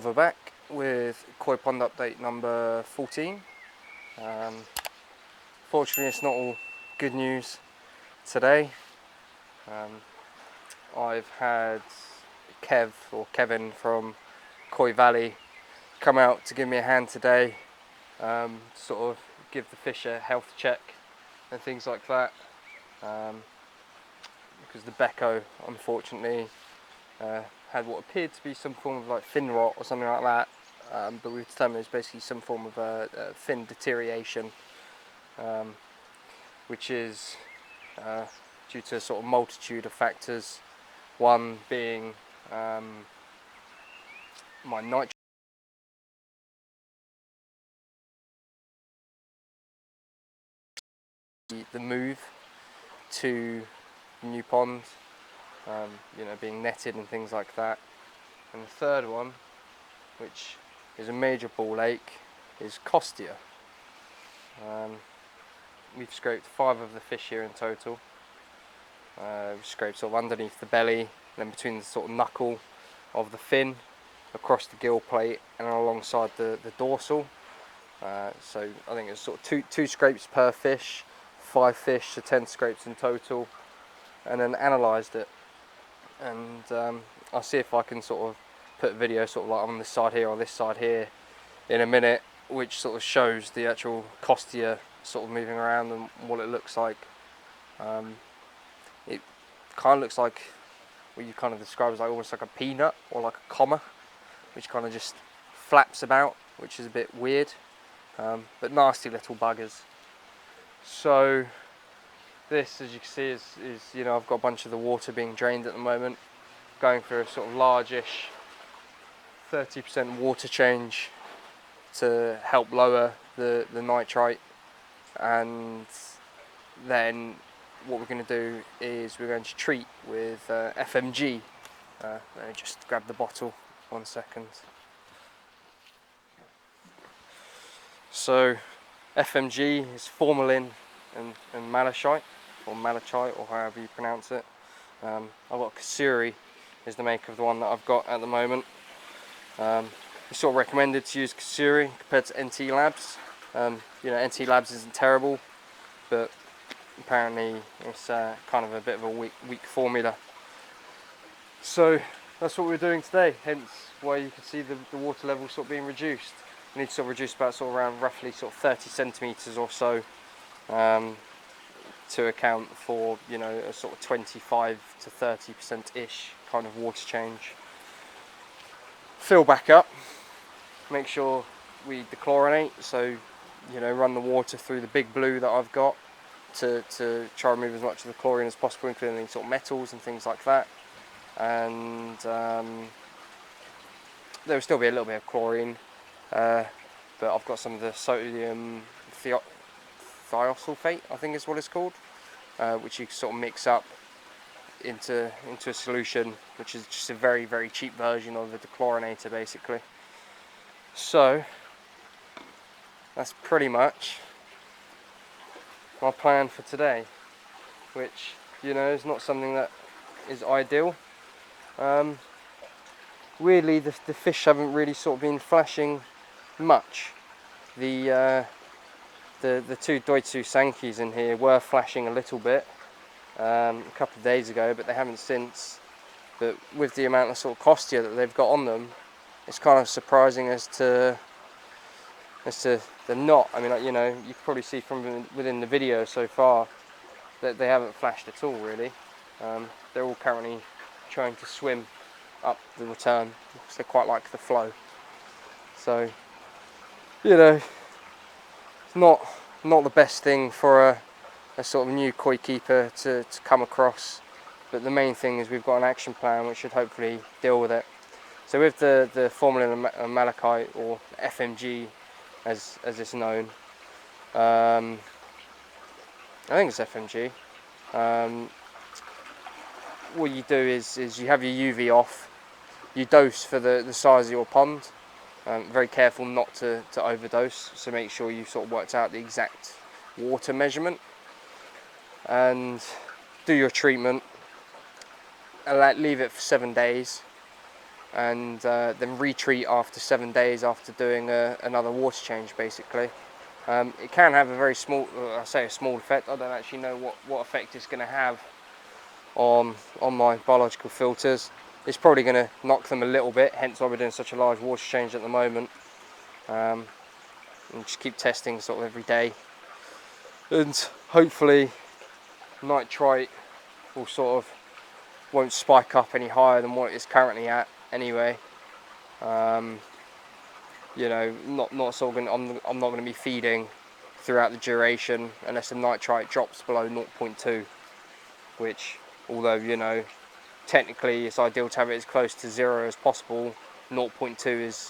Oliver back with Koi Pond update number 14. Fortunately, it's not all good news today. I've had Kevin from Koi Valley come out to give me a hand today, sort of give the fish a health check and things like that, because the Bekko unfortunately had what appeared to be some form of like fin rot or something like that, but we've determined it's basically some form of fin deterioration, which is due to a sort of multitude of factors. One being my nitrogen, the move to the new pond, being netted and things like that. And the third one, which is a major ball ache, is Costia. We've scraped 5 of the fish here in total. We've scraped sort of underneath the belly, then between the sort of knuckle of the fin, across the gill plate, and alongside the dorsal. So I think it's sort of two scrapes per fish, 5 fish, so 10 scrapes in total, and then analysed it. And I'll see if I can sort of put a video sort of like on this side here or this side here in a minute, which sort of shows the actual Costia sort of moving around and what it looks like. It kind of looks like what you kind of describe as like almost like a peanut or like a comma, which kind of just flaps about, which is a bit weird, but nasty little buggers. So this, as you can see, is I've got a bunch of the water being drained at the moment, going for a sort of largish 30% water change to help lower the nitrite. And then what we're going to do is we're going to treat with FMG. Let me just grab the bottle, 1 second. So FMG is formalin and malachite, or malachite, or however you pronounce it. I've got Costia is the make of the one that I've got at the moment. It's sort of recommended to use Costia compared to NT Labs. NT Labs isn't terrible, but apparently it's kind of a bit of a weak formula. So that's what we're doing today, hence why you can see the water level sort of being reduced. We need to sort of reduce about sort of around roughly sort of 30 centimetres or so, to account for a sort of 25 to 30% ish kind of water change. Fill back up, make sure we dechlorinate, so run the water through the big blue that I've got to try and remove as much of the chlorine as possible, including any sort of metals and things like that. And there will still be a little bit of chlorine, but I've got some of the sodium thiosulfate, I think is what it's called, which you can sort of mix up into a solution, which is just a very, very cheap version of the dechlorinator basically. So that's pretty much my plan for today, which is not something that is ideal. Weirdly, the fish haven't really sort of been flashing much. The 2 Doitsu Sankis in here were flashing a little bit a couple of days ago, but they haven't since. But with the amount of sort of Costia that they've got on them, it's kind of surprising as to the knot. I mean, you can probably see from within the video so far that they haven't flashed at all really. They're all currently trying to swim up the return because they quite like the flow. So it's not the best thing for a sort of new koi keeper to come across, but the main thing is we've got an action plan which should hopefully deal with it. So with the formalin and malachite, or FMG as it's known, I think it's FMG. What you do is you have your UV off, you dose for the size of your pond. Very careful not to overdose, so make sure you've sort of worked out the exact water measurement, and do your treatment and leave it for 7 days. and then retreat after 7 days after doing another water change, basically. It can have a very small, I say a small effect. I don't actually know what effect it's going to have on my biological filters. It's probably going to knock them a little bit, hence why we're doing such a large water change at the moment. And just keep testing sort of every day, and hopefully nitrite will sort of won't spike up any higher than what it is currently at anyway. You know, not sort of I'm not going to be feeding throughout the duration unless the nitrite drops below 0.2, which, although, you know, technically it's ideal to have it as close to 0 as possible, 0.2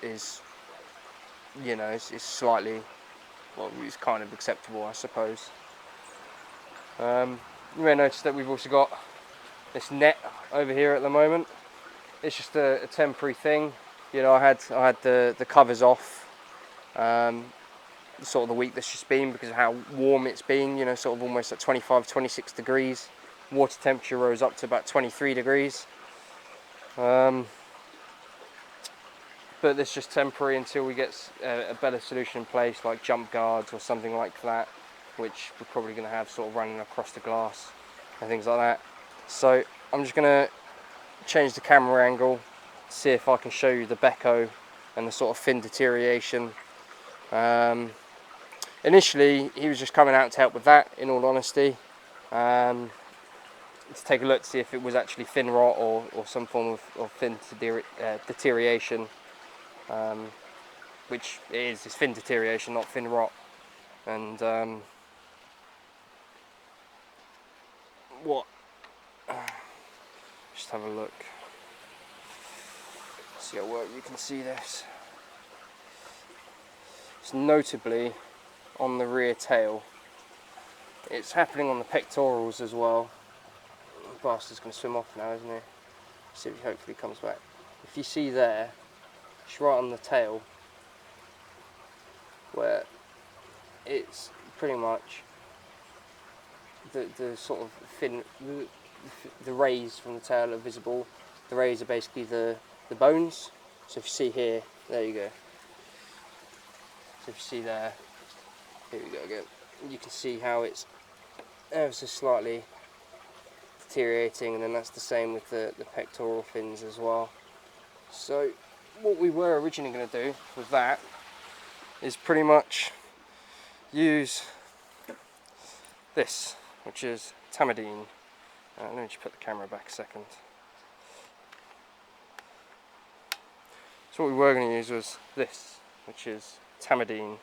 is you know, is slightly, well, it's kind of acceptable, I suppose. You may notice that we've also got this net over here at the moment. It's just a temporary thing. You know, I had the covers off sort of the week that's just been, because of how warm it's been, you know, sort of almost at 25, 26 degrees. Water temperature rose up to about 23 degrees. But it's just temporary until we get a better solution in place, like jump guards or something like that, which we're probably going to have sort of running across the glass and things like that. So I'm just going to change the camera angle, see if I can show you the Bekko and the sort of fin deterioration. Initially he was just coming out to help with that, in all honesty, to take a look to see if it was actually fin rot or some form of fin deterioration, which it is. It's fin deterioration, not fin rot. And just have a look, see how well you can see this. It's notably on the rear tail. It's happening on the pectorals as well. The bastard's going to swim off now, isn't he? See if he hopefully comes back. If you see there, it's right on the tail, where it's pretty much the sort of fin, the rays from the tail are visible. The rays are basically the bones. So if you see here, there you go. So if you see there, here we go again. You can see how it's ever so slightly deteriorating, and then that's the same with the pectoral fins as well. So what we were originally going to do with that is pretty much use this, which is tamidine. Let me just put the camera back a second. So what we were going to use was this, which is tamidine,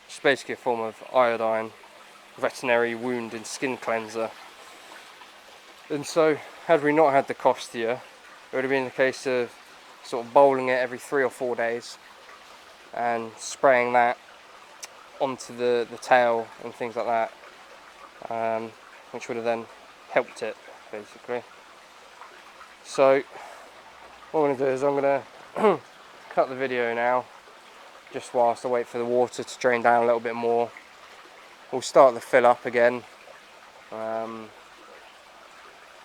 which is basically a form of iodine veterinary wound and skin cleanser. And so, had we not had the Costia, it would have been a case of sort of bowling it every 3 or 4 days and spraying that onto the tail and things like that, which would have then helped it, basically. So what I'm going to do is I'm going to cut the video now, just whilst I wait for the water to drain down a little bit more. We'll start the fill up again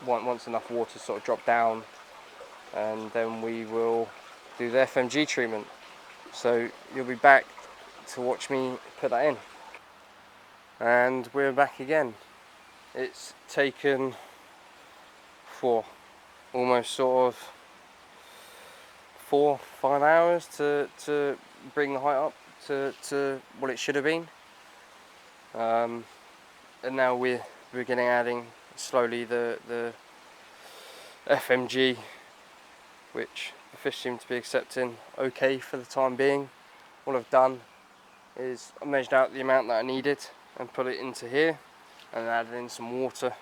once enough water sort of dropped down, and then we will do the FMG treatment. So you'll be back to watch me put that in. And we're back again. It's taken for almost sort of 4-5 hours to bring the height up to what it should have been. And now we're beginning adding slowly the FMG, which the fish seem to be accepting okay for the time being. What I've done is I measured out the amount that I needed and put it into here, and added in some water.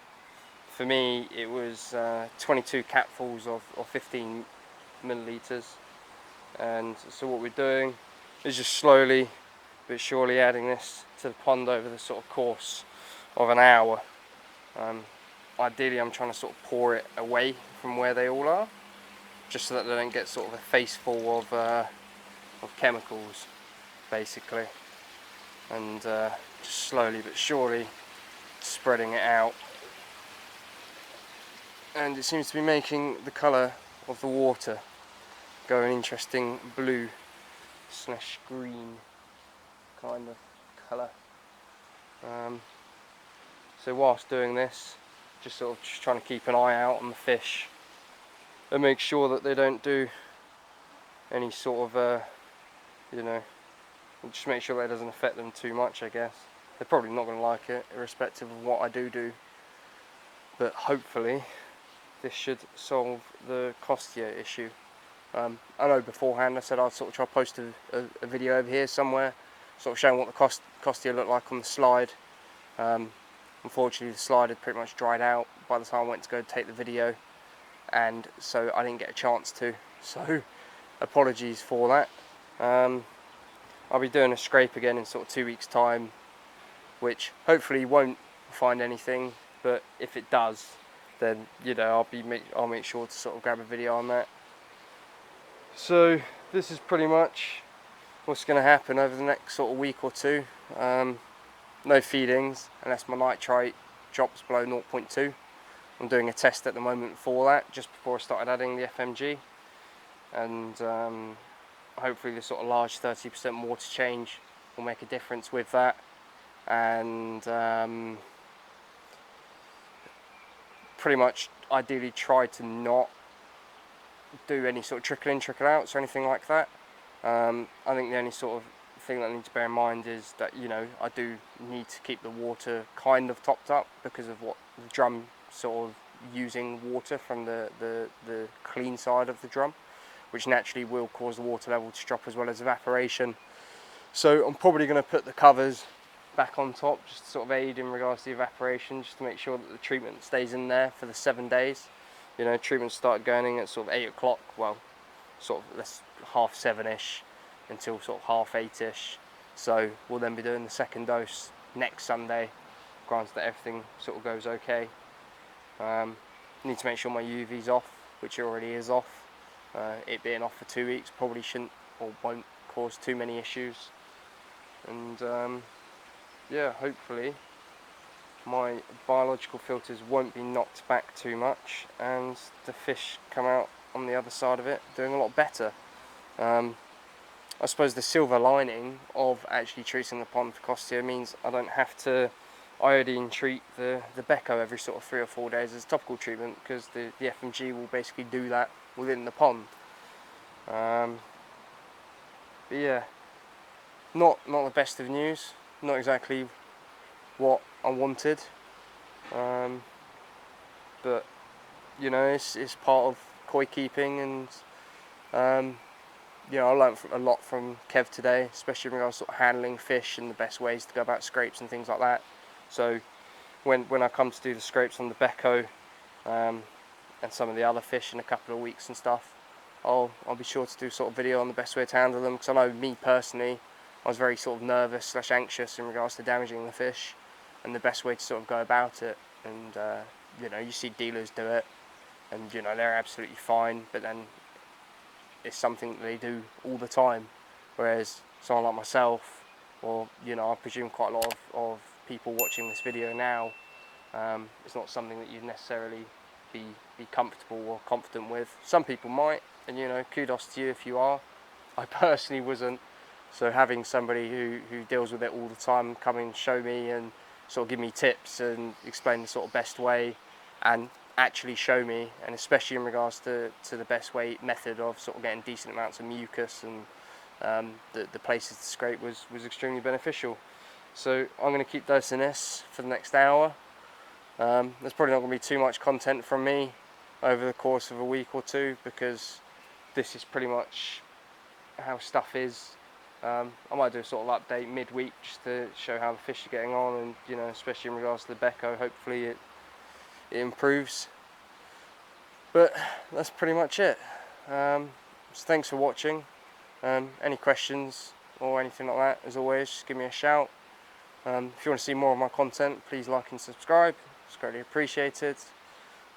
For me it was 22 capfuls of 15 millilitres. And so what we're doing is just slowly but surely adding this to the pond over the sort of course of an hour. Ideally I'm trying to sort of pour it away from where they all are, just so that they don't get sort of a face full of chemicals, basically. And just slowly but surely spreading it out. And it seems to be making the colour of the water go an interesting blue slash green kind of colour. So whilst doing this, just trying to keep an eye out on the fish and make sure that they don't do any sort of you know, just make sure that it doesn't affect them too much, I guess. They're probably not going to like it, irrespective of what I do, but hopefully this should solve the Costia issue. I know beforehand I said I'd sort of try to post a video over here somewhere, sort of showing what the Costia looked like on the slide. Unfortunately the slide had pretty much dried out by the time I went to go take the video, and so I didn't get a chance to, so apologies for that. I'll be doing a scrape again in sort of 2 weeks time, which hopefully won't find anything, but if it does, then you know I'll make sure to sort of grab a video on that. So this is pretty much what's going to happen over the next sort of week or two. No feedings unless my nitrite drops below 0.2. I'm doing a test at the moment for that, just before I started adding the FMG, and hopefully the sort of large 30% water change will make a difference with that, and pretty much ideally try to not do any sort of trickle in, trickle outs or anything like that. I think the only sort of thing that I need to bear in mind is that, you know, I do need to keep the water kind of topped up because of what the drum sort of using water from the clean side of the drum, which naturally will cause the water level to drop as well as evaporation. So I'm probably going to put the covers back on top just to sort of aid in regards to the evaporation, just to make sure that the treatment stays in there for the 7 days. You know, treatment started going in at sort of 8 o'clock, well, sort of let's 7:30ish until sort of 8:30ish. So we'll then be doing the second dose next Sunday, granted that everything sort of goes okay. Need to make sure my UV's off, which it already is off. It being off for 2 weeks probably shouldn't or won't cause too many issues. And yeah, hopefully my biological filters won't be knocked back too much and the fish come out on the other side of it doing a lot better. I suppose the silver lining of actually treating the pond for Costia means I don't have to iodine treat the Bekko every sort of 3 or 4 days as topical treatment, because the FMG will basically do that within the pond. But yeah, not the best of news, not exactly what I wanted, but you know, it's part of koi keeping, and you know, I learned a lot from Kev today, especially in regards to sort of handling fish and the best ways to go about scrapes and things like that. So when I come to do the scrapes on the Bekko and some of the other fish in a couple of weeks and stuff, I'll be sure to do sort of video on the best way to handle them, because I know me personally, I was very sort of nervous / anxious in regards to damaging the fish and the best way to sort of go about it. And you know, you see dealers do it and you know, they're absolutely fine, but then it's something that they do all the time, whereas someone like myself, or you know, I presume quite a lot of people watching this video now, it's not something that you'd necessarily be comfortable or confident with. Some people might, and you know, kudos to you if you are. I personally wasn't, so having somebody who deals with it all the time come and show me and sort of give me tips and explain the sort of best way and actually show me, and especially in regards to the best way method of sort of getting decent amounts of mucus and the places to scrape was extremely beneficial. So I'm going to keep dosing this for the next hour. There's probably not going to be too much content from me over the course of a week or two, because this is pretty much how stuff is. I might do a sort of update midweek just to show how the fish are getting on, and you know, especially in regards to the Bekko, hopefully it improves. But that's pretty much it. So thanks for watching. Any questions or anything like that, as always, just give me a shout. If you want to see more of my content, please like and subscribe. It's greatly appreciated.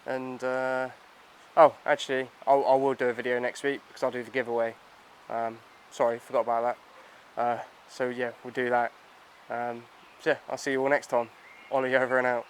And oh, actually, I will do a video next week because I'll do the giveaway. Sorry, forgot about that. So yeah, we'll do that. So yeah, I'll see you all next time. Ollie over and out.